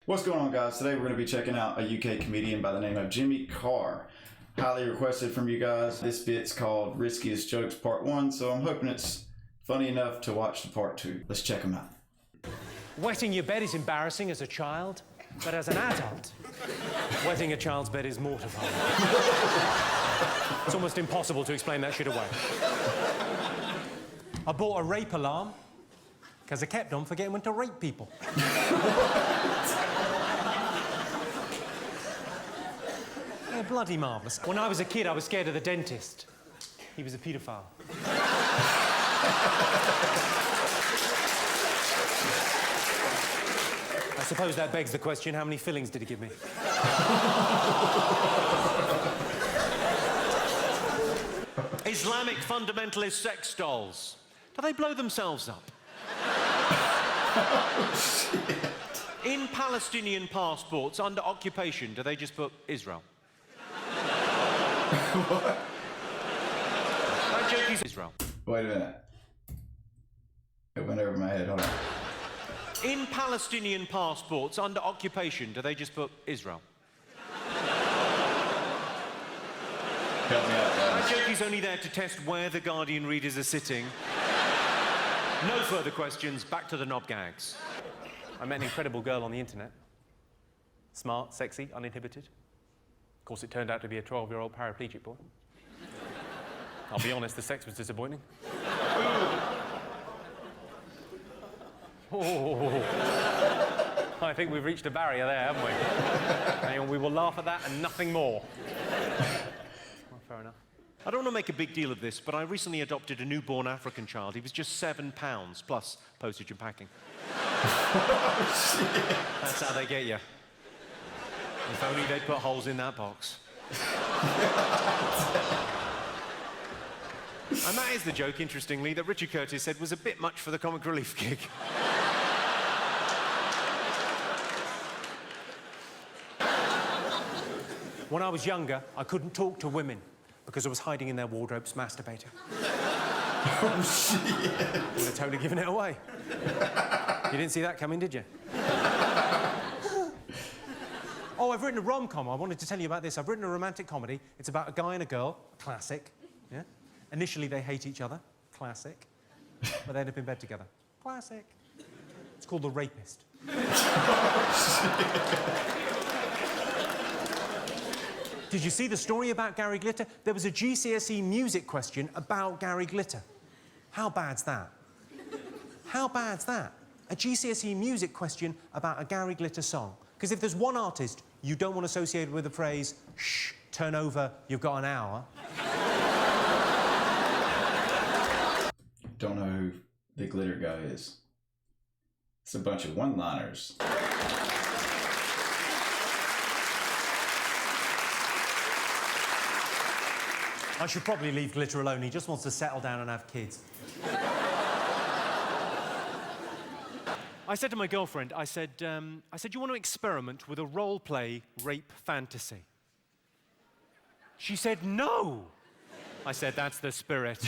What's going on, guys? Today we're going to be checking out a UK comedian by the name of Jimmy Carr. Highly requested from you guys. This bit's called Riskiest Jokes Part 1, so I'm hoping it's funny enough to watch the Part 2. Let's check them out. Wetting your bed is embarrassing as a child, but as an adult, wetting a child's bed is mortifying. It's almost impossible to explain that shit away. I bought a rape alarm because I kept on forgetting when to rape people. They're bloody marvellous. When I was a kid, I was scared of the dentist. He was a paedophile. I suppose that begs the question, how many fillings did he give me? Islamic fundamentalist sex dolls. Do they blow themselves up? Oh, shit. In Palestinian passports under occupation, do they just put Israel? What? That joke is Israel. Wait a minute. It went over my head. Hold on. In Palestinian passports under occupation, do they just put Israel? Help me out, guys. That joke is only there to test where the Guardian readers are sitting. No further questions, back to the knob gags. I met an incredible girl on the internet. Smart, sexy, uninhibited. Of course, it turned out to be a 12-year-old paraplegic boy. I'll be honest, the sex was disappointing. Oh. I think we've reached a barrier there, haven't we? And we will laugh at that and nothing more. Well, fair enough. I don't want to make a big deal of this, but I recently adopted a newborn African child. He was just £7, plus postage and packing. Oh, shit. That's how they get you. If only they'd put holes in that box. And that is the joke, interestingly, that Richard Curtis said was a bit much for the comic relief gig. When I was younger, I couldn't talk to women because I was hiding in their wardrobes masturbating. Oh, shit. Would have totally given it away. You didn't see that coming, did you? Oh, I've written a rom-com. I wanted to tell you about this. I've written a romantic comedy. It's about a guy and a girl. Classic. Yeah? Initially, they hate each other. Classic. But they end up in bed together. Classic. It's called The Rapist. Did you see the story about Gary Glitter? There was a GCSE music question about Gary Glitter. How bad's that? How bad's that? A GCSE music question about a Gary Glitter song. Because if there's one artist you don't want associated with the phrase, shh, turn over, you've got an hour. Don't know who the glitter guy is. It's a bunch of one-liners. I should probably leave Glitter alone. He just wants to settle down and have kids. I said to my girlfriend, I said, you want to experiment with a role-play rape fantasy? She said, no. I said, that's the spirit.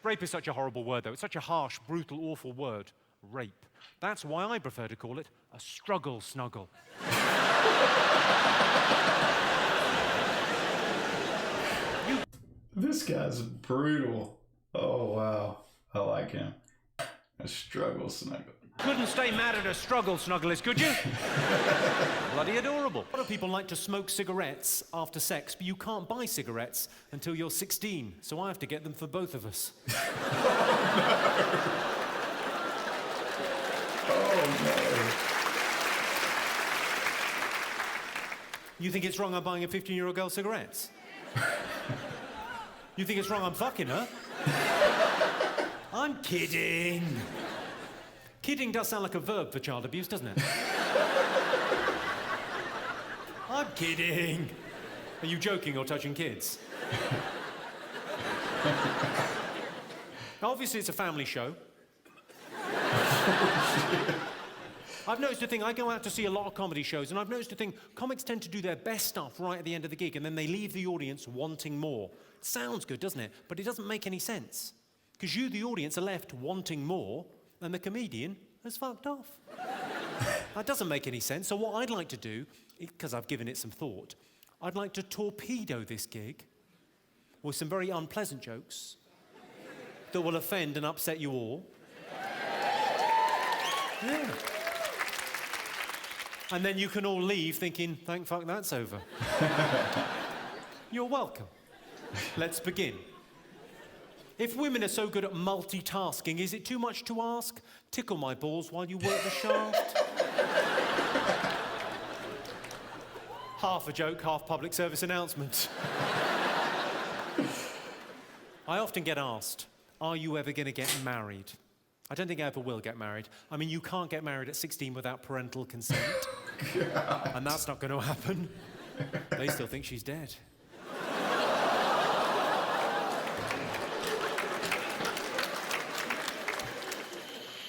Rape is such a horrible word, though. It's such a harsh, brutal, awful word. Rape. That's why I prefer to call it a struggle snuggle. This guy's brutal. Oh, wow. I like him. A struggle snuggle. Couldn't stay mad at a struggle snugglers, could you? Bloody adorable. A lot of people like to smoke cigarettes after sex, but you can't buy cigarettes until you're 16, so I have to get them for both of us. Oh, no. You think it's wrong I'm buying a 15-year-old girl cigarettes? You think it's wrong I'm fucking her? I'm kidding. Kidding does sound like a verb for child abuse, doesn't it? I'm kidding. Are you joking or touching kids? Obviously, it's a family show. I've noticed a thing, I go out to see a lot of comedy shows, and I've noticed a thing, comics tend to do their best stuff right at the end of the gig, and then they leave the audience wanting more. It sounds good, doesn't it? But it doesn't make any sense. Because you, the audience, are left wanting more, and the comedian has fucked off. That doesn't make any sense. So what I'd like to do, because I've given it some thought, I'd like to torpedo this gig with some very unpleasant jokes that will offend and upset you all. Yeah. And then you can all leave thinking, thank fuck that's over. You're welcome. Let's begin. If women are so good at multitasking, is it too much to ask? Tickle my balls while you work the shaft. Half a joke, half public service announcement. I often get asked, are you ever going to get married? I don't think I ever will get married. I mean, you can't get married at 16 without parental consent. And that's not going to happen. They still think she's dead.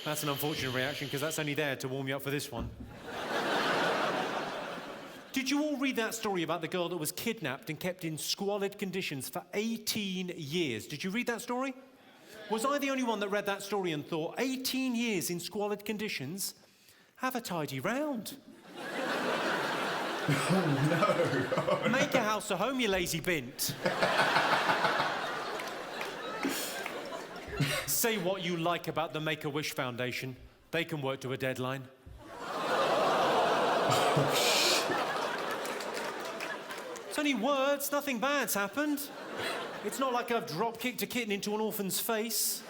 That's an unfortunate reaction, because that's only there to warm you up for this one. Did you all read that story about the girl that was kidnapped and kept in squalid conditions for 18 years? Did you read that story? Was I the only one that read that story and thought, 18 years in squalid conditions? Have a tidy round. Oh, no. Make a house a home, you lazy bint. Say what you like about the Make-A-Wish Foundation. They can work to a deadline. It's only words, nothing bad's happened. It's not like I've drop-kicked a kitten into an orphan's face.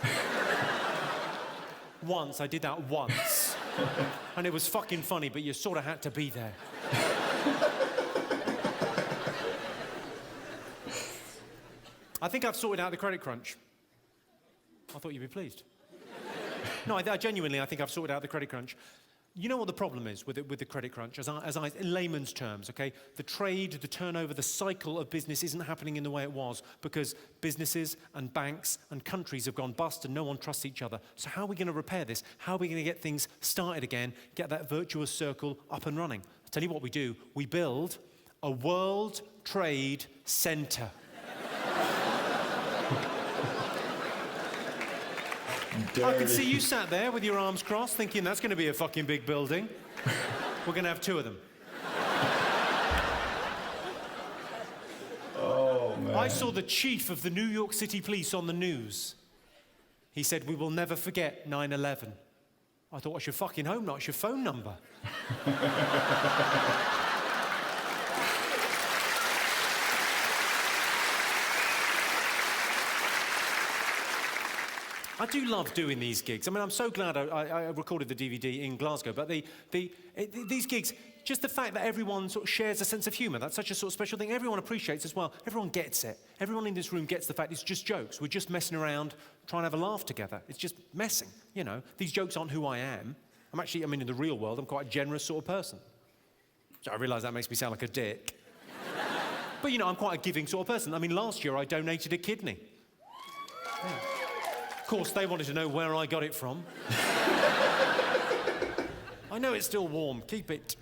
Once, I did that once. And it was fucking funny, but you sort of had to be there. I think I've sorted out the credit crunch. I thought you'd be pleased. No, I genuinely, I think I've sorted out the credit crunch. You know what the problem is with the credit crunch, in layman's terms, okay? The trade, the turnover, the cycle of business isn't happening in the way it was because businesses and banks and countries have gone bust and no one trusts each other. So how are we going to repair this? How are we going to get things started again, get that virtuous circle up and running? I'll tell you what we do. We build a World Trade Center. I can see you sat there with your arms crossed thinking that's going to be a fucking big building. We're going to have 2 of them. Oh, man. I saw the chief of the New York City Police on the news. He said, we will never forget 9/11. I thought, what's your fucking home, not your phone number? I do love doing these gigs. I mean, I'm so glad I recorded the DVD in Glasgow, but these gigs, just the fact that everyone sort of shares a sense of humour, that's such a sort of special thing. Everyone appreciates as well. Everyone gets it. Everyone in this room gets the fact it's just jokes. We're just messing around, trying to have a laugh together. It's just messing, you know. These jokes aren't who I am. In the real world, I'm quite a generous sort of person. So I realise that makes me sound like a dick. But, you know, I'm quite a giving sort of person. I mean, last year I donated a kidney. Yeah. Of course, they wanted to know where I got it from. I know it's still warm. Keep it.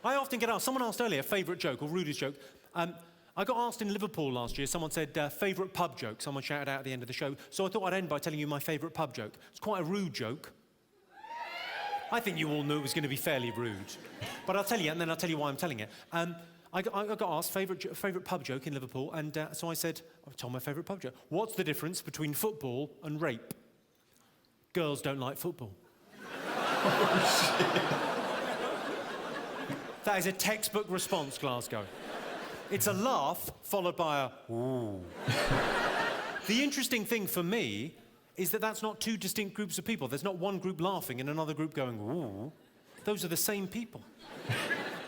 I often get asked, someone asked earlier, favourite joke or rudest joke. I got asked in Liverpool last year, someone said, favourite pub joke. Someone shouted out at the end of the show. So I thought I'd end by telling you my favourite pub joke. It's quite a rude joke. I think you all knew it was going to be fairly rude. But I'll tell you, and then I'll tell you why I'm telling it. I got asked favourite pub joke in Liverpool, and so I said, I told my favourite pub joke. What's the difference between football and rape? Girls don't like football. Oh, shit. That is a textbook response, Glasgow. It's a laugh followed by a ooh. The interesting thing for me is that that's not 2 distinct groups of people. There's not one group laughing and another group going ooh. Those are the same people.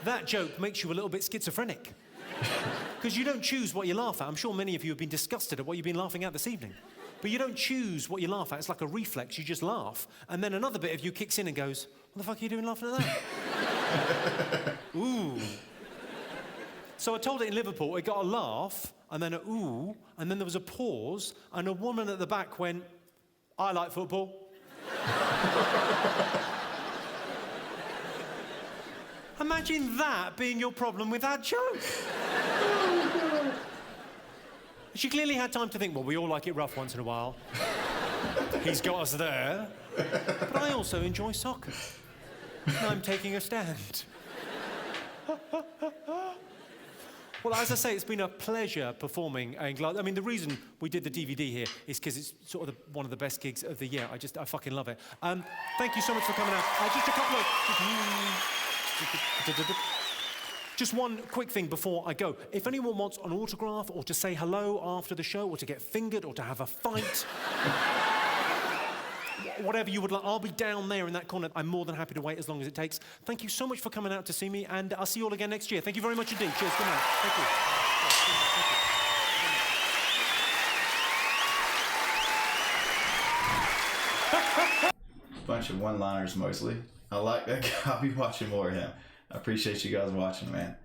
That joke makes you a little bit schizophrenic. Because you don't choose what you laugh at. I'm sure many of you have been disgusted at what you've been laughing at this evening. But you don't choose what you laugh at. It's like a reflex. You just laugh. And then another bit of you kicks in and goes, what the fuck are you doing laughing at that? Ooh. So I told it in Liverpool. It got a laugh, and then a ooh, and then there was a pause, and a woman at the back went, I like football. Imagine that being your problem with that joke. She clearly had time to think, well, we all like it rough once in a while. He's got us there. But I also enjoy soccer. And I'm taking a stand. Well, as I say, it's been a pleasure performing in Glasgow. I mean, the reason we did the DVD here is because it's sort of one of the best gigs of the year. I fucking love it. Thank you so much for coming out. Just a couple of... Just one quick thing before I go. If anyone wants an autograph or to say hello after the show or to get fingered or to have a fight, whatever you would like, I'll be down there in that corner. I'm more than happy to wait as long as it takes. Thank you so much for coming out to see me, and I'll see you all again next year. Thank you very much indeed. Cheers. Good night. Thank you. Bunch of one-liners mostly. I like that guy. I'll be watching more of him. I appreciate you guys watching, man.